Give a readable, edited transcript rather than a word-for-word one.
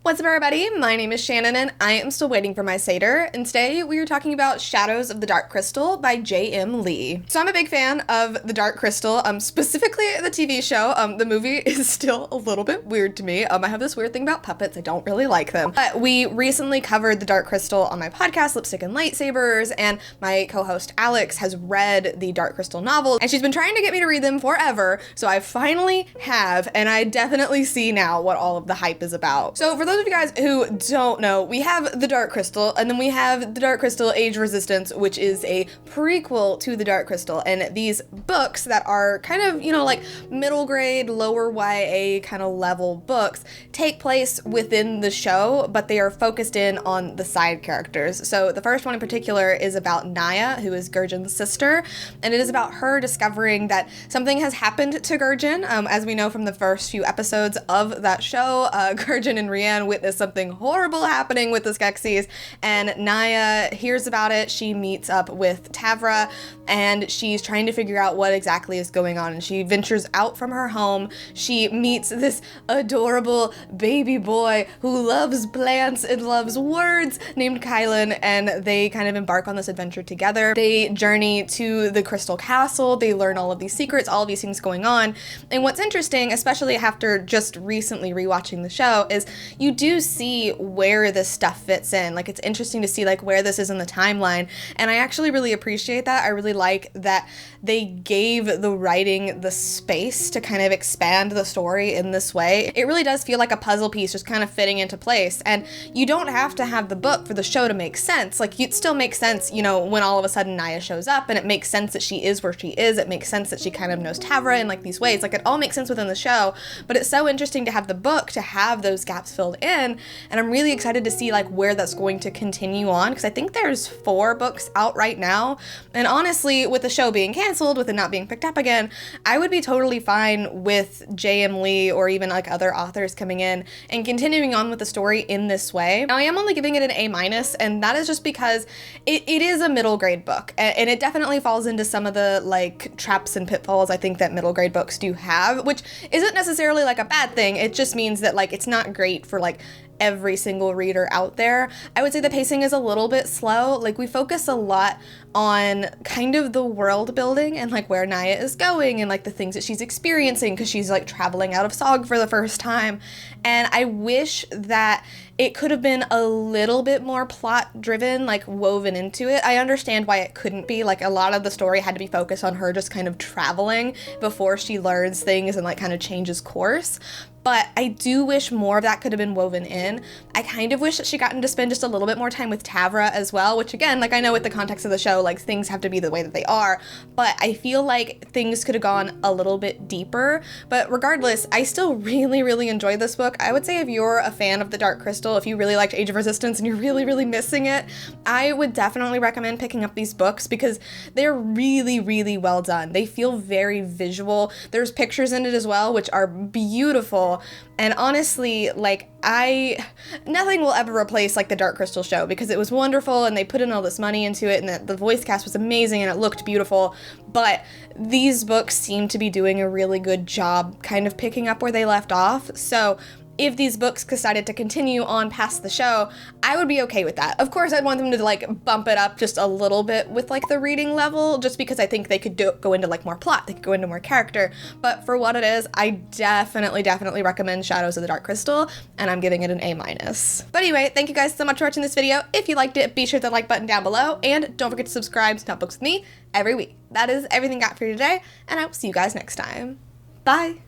What's up, everybody? My name is Shannon and I am still waiting for my Satyr, and today we are talking about Shadows of the Dark Crystal by J.M. Lee. So I'm a big fan of The Dark Crystal, specifically the TV show. The movie is still a little bit weird to me. I have this weird thing about puppets. I don't really like them. But we recently covered The Dark Crystal on my podcast, Lipstick and Lightsabers, and my co-host Alex has read the Dark Crystal novels, and she's been trying to get me to read them forever, so I finally have, and I definitely see now what all of the hype is about. So for those of you guys who don't know, we have The Dark Crystal, and then we have The Dark Crystal Age Resistance, which is a prequel to The Dark Crystal, and these books that are kind of, like middle grade, lower YA kind of level books take place within the show, but they are focused in on the side characters. So the first one in particular is about Naya, who is Gurjin's sister, and it is about her discovering that something has happened to Gurjin. As we know from the first few episodes of that show, Gurjin and Rianne witness something horrible happening with the Skeksis, and Naya hears about it. She meets up with Tavra, and she's trying to figure out what exactly is going on, and she ventures out from her home. She meets this adorable baby boy who loves plants and loves words named Kylan, and they kind of embark on this adventure together. They journey to the Crystal Castle. They learn all of these secrets, all of these things going on, and what's interesting, especially after just recently rewatching the show, is you do see where this stuff fits in. Like, it's interesting to see like where this is in the timeline, and I actually really appreciate that. I really like that they gave the writing the space to kind of expand the story in this way. It really does feel like a puzzle piece just kind of fitting into place, and you don't have to have the book for the show to make sense. Like, it still makes sense, when all of a sudden Naya shows up, and it makes sense that she is where she is. It makes sense that she kind of knows Tavra in like these ways. Like, it all makes sense within the show, but it's so interesting to have the book to have those gaps filled in, and I'm really excited to see like where that's going to continue on, because I think there's 4 books out right now, and honestly, with the show being canceled, with it not being picked up again, I would be totally fine with J.M. Lee or even like other authors coming in and continuing on with the story in this way. Now, I am only giving it an A-, and that is just because it is a middle grade book, and it definitely falls into some of the like traps and pitfalls I think that middle grade books do have, which isn't necessarily like a bad thing. It just means that like it's not great for like every single reader out there. I would say the pacing is a little bit slow. Like, we focus a lot on kind of the world building and like where Naya is going and like the things that she's experiencing, because she's like traveling out of Sog for the first time. And I wish that it could have been a little bit more plot driven, like woven into it. I understand why it couldn't be. Like, a lot of the story had to be focused on her just kind of traveling before she learns things and like kind of changes course. But I do wish more of that could have been woven in. I kind of wish that she gotten to spend just a little bit more time with Tavra as well, which again, like, I know with the context of the show, like, things have to be the way that they are, but I feel like things could have gone a little bit deeper. But regardless, I still really, really enjoyed this book. I would say if you're a fan of The Dark Crystal, if you really liked Age of Resistance and you're really, really missing it, I would definitely recommend picking up these books because they're really, really well done. They feel very visual. There's pictures in it as well, which are beautiful. And honestly, like, nothing will ever replace like the Dark Crystal show, because it was wonderful and they put in all this money into it, and the voice cast was amazing and it looked beautiful. But these books seem to be doing a really good job kind of picking up where they left off. So if these books decided to continue on past the show, I would be okay with that. Of course, I'd want them to like bump it up just a little bit with like the reading level, just because I think they could go into like more plot, they could go into more character. But for what it is, I definitely recommend Shadows of the Dark Crystal, and I'm giving it an A-. But anyway, thank you guys so much for watching this video. If you liked it, be sure to hit the like button down below, and don't forget to subscribe to Talk Books with me every week. That is everything I got for you today, and I will see you guys next time. Bye!